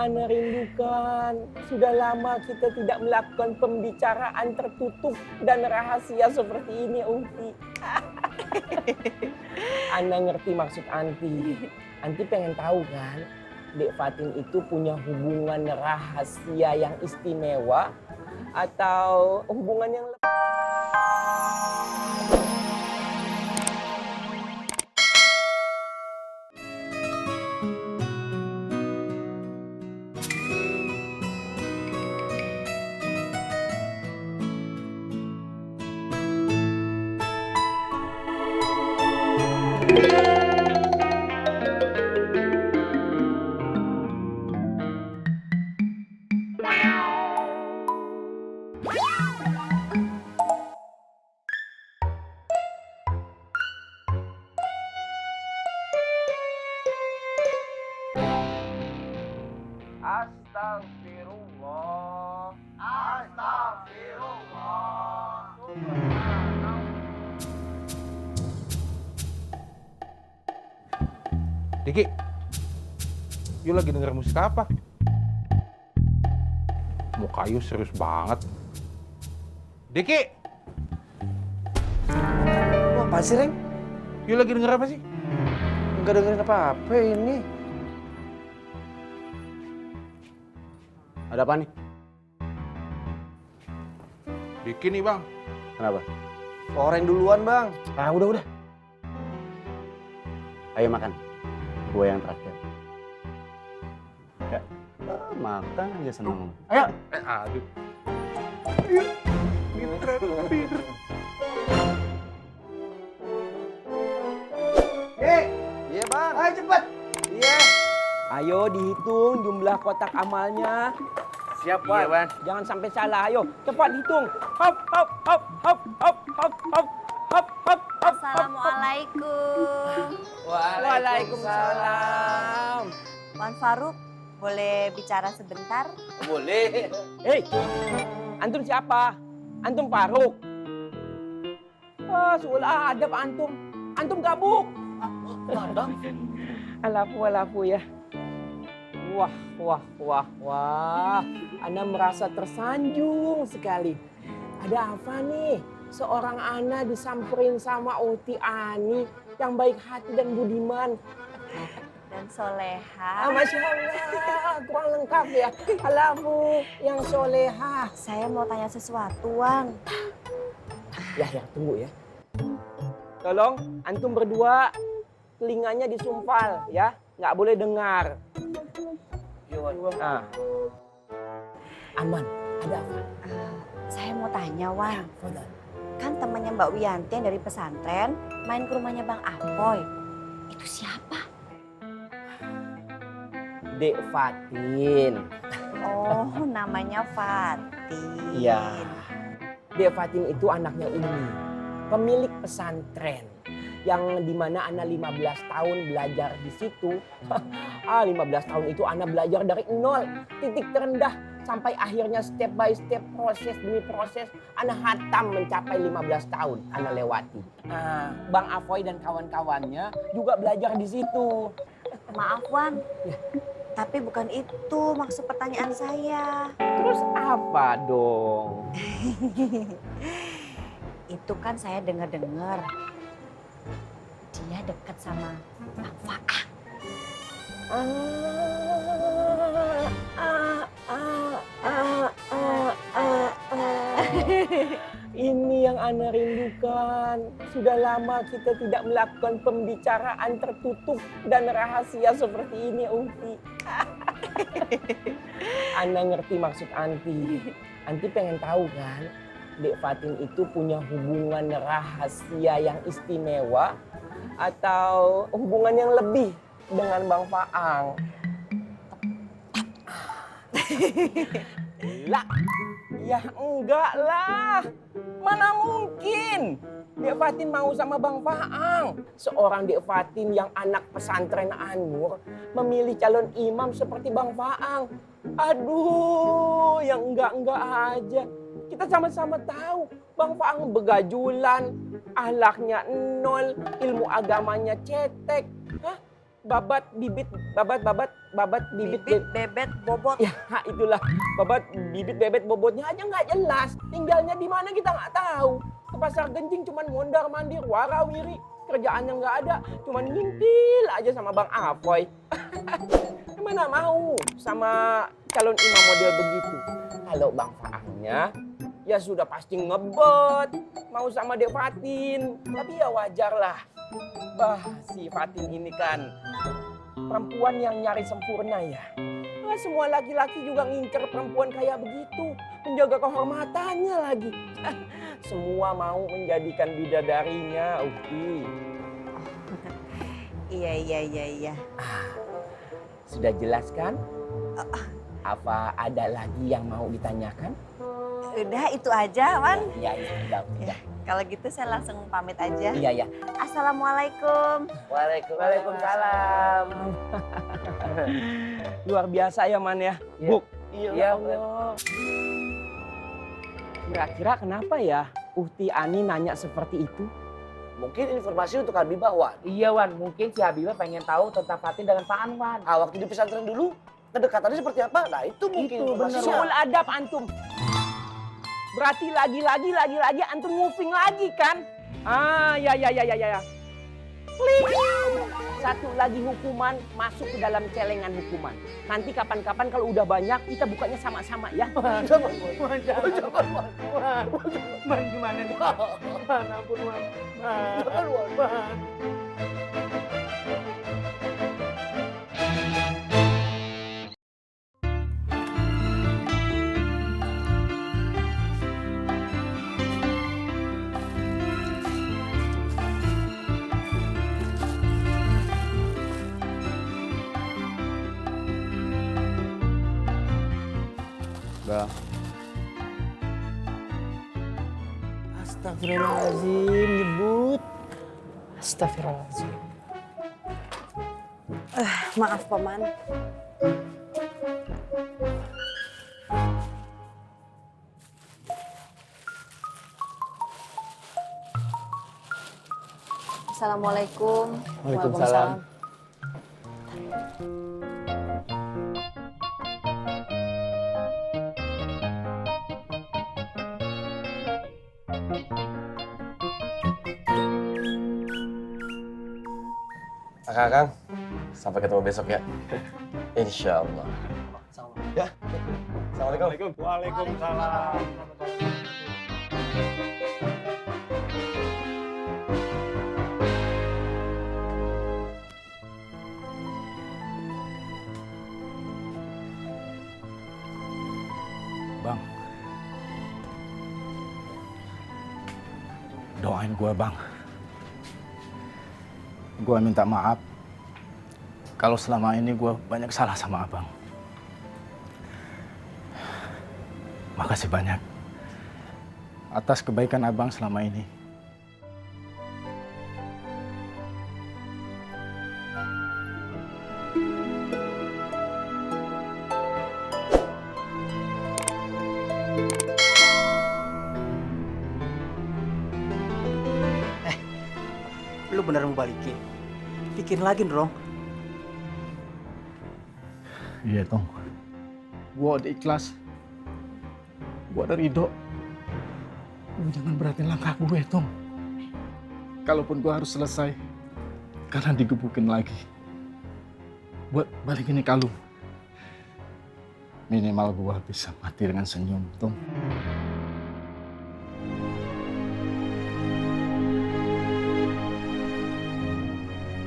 Ana rindukan. Sudah lama kita tidak melakukan pembicaraan tertutup dan rahasia seperti ini, Unti. Ana ngerti maksud Anti. Anti pengen tahu kan, Dek Fatin itu punya hubungan rahasia yang istimewa atau hubungan yang Astagfirullah. Astagfirullah. Diki, you lagi denger musik apa? Muka you serius banget. Diki! Lu apa sih, Reng? You lagi denger apa sih? Enggak dengerin apa-apa ini. Ada apa nih? Diki nih bang. Kenapa? Oreng duluan, Bang. Ah, udah. Ayo makan. Gue yang terakhir. Ya. Makan aja seneng. Ayo. Aduh. Iya, Bang. Ayo cepet. Iya. Ayo dihitung jumlah kotak amalnya. Siap, Bang. Iya, Bang. Jangan sampai salah. Ayo, cepat hitung. Hop, hop, hop, hop, hop, hop, hop. Hop, hop, hop. Assalamualaikum. Waalaikumsalam. Wan Faruk, boleh bicara sebentar? Boleh. Hei, antum siapa? Antum Faruk. Seolah adab antum. Antum gabuk. Alafu ya. Wah. Ana merasa tersanjung sekali. Ada apa nih? Seorang Ana disamperin sama Oti Ani yang baik hati dan budiman. Dan soleha. Masya Allah, kurang lengkap ya. Alafu yang soleha. Saya mau tanya sesuatu, Wan. Ya, tunggu ya. Tolong, antum berdua telinganya disumpal ya. Nggak boleh dengar. Nah. Aman, ada apa? Saya mau tanya, Wan. Kan temannya Mbak Wiyanti yang dari pesantren main ke rumahnya Bang Apoy. Itu siapa? Dek Fatin. Oh, namanya Fatin. Iya. Dek Fatin itu anaknya Umi, pemilik pesantren. Yang dimana Ana 15 tahun belajar di situ. 15 tahun itu Ana belajar dari nol, titik terendah. Sampai akhirnya step by step, proses demi proses, Ana hatam mencapai 15 tahun Ana lewati. Bang Afoy dan kawan-kawannya juga belajar di situ. Maaf, Wan. Tapi bukan itu maksud pertanyaan saya. Terus apa dong? Itu kan saya dengar-dengar dia dekat sama Bang Faang. Ini yang Ana rindukan. Sudah lama kita tidak melakukan pembicaraan tertutup dan rahasia seperti ini, Unti. Ana ngerti maksud Anti. Anti pengen tahu kan, Dek Fatin itu punya hubungan rahasia yang istimewa atau hubungan yang lebih dengan Bang Faang. Lah, ya enggak lah. Mana mungkin Dek Fatin mau sama Bang Faang. Seorang Dek Fatin yang anak pesantren An-Nur memilih calon imam seperti Bang Faang. Aduh, yang enggak aja. Kita sama-sama tahu Bang Faang begajulan, ahlaknya nol, ilmu agamanya cetek. Hah? babat bibit Bebet, bobot. ya itulah babat bibit bebet bobotnya aja nggak jelas. Tinggalnya di mana kita nggak tahu. Ke pasar Genjing cuman mondar mandir warawiri, kerjaannya nggak ada, cuman ngintil aja sama Bang Apoy. Mana mau sama calon imam model begitu. Kalau Bang Faangnya ya sudah pasti ngebet mau sama Dek Fatin. Tapi ya wajar lah. Bah, si Fatin ini kan perempuan yang nyari sempurna ya. Nah, semua laki-laki juga ngincer perempuan kayak begitu. Menjaga kehormatannya lagi. Semua mau menjadikan bidadarinya, Ukti. Iya. Sudah jelas kan? Apa ada lagi yang mau ditanyakan? Udah itu aja, Wan. Iya, udah. Kalau gitu saya langsung pamit aja. Iya. Assalamualaikum. Waalaikumsalam. Luar biasa ya, Man ya. Buk. Iya, Allah. Kira-kira kenapa ya Uhti Ani nanya seperti itu? Mungkin informasi untuk Habibah, Wan. Iya Wan, mungkin si Habibah pengen tahu tentang Fatin dengan Faan Wan. Waktu di pesantren dulu, kedekatannya seperti apa? Nah, itu mungkin informasinya. Suul adab antum. Berarti lagi antum moving lagi kan? Ya. Klik. Satu lagi hukuman masuk ke dalam celengan hukuman. Nanti kapan-kapan kalau udah banyak kita bukanya sama-sama ya. Jangan, Man gimana nih? Man, ampun Wan. Man. Bang. Astagfirullahaladzim, nyebut. Astagfirullahaladzim. Maaf Paman. Assalamualaikum. Waalaikumsalam. Kang, sampai ketemu besok ya. Insya Allah. Ya. Assalamualaikum. Waalaikumsalam. Bang, doain gue bang. Gue minta maaf kalau selama ini gue banyak salah sama abang. Makasih banyak atas kebaikan abang selama ini. Lu bener mau balikin? Bikin lagi dong. Iya Tong, gue udah ikhlas, gue udah ridho. Lu jangan beratin langkah gue Tong. Kalaupun gue harus selesai karena digebukin lagi, buat balikin ini kalung. Minimal gue bisa mati dengan senyum Tong.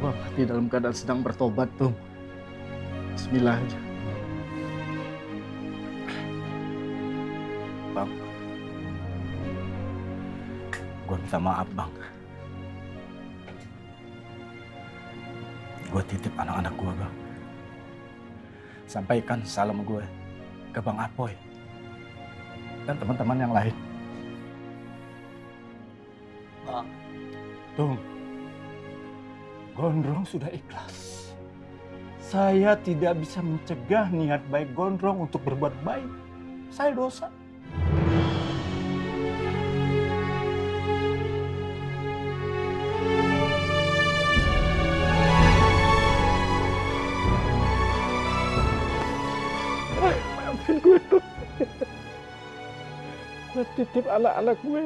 Gue mati dalam keadaan sedang bertobat Tong. Bismillah aja. Bang, gue minta maaf bang. Gue titip anak-anak gue bang. Sampaikan salam gue ke Bang Apoy dan teman-teman yang lain. Bang. Tung, Gondrong sudah ikhlas. Saya tidak bisa mencegah niat baik Gondrong untuk berbuat baik. Saya dosa. maafin gue, Tong. Gue titip anak-anak gue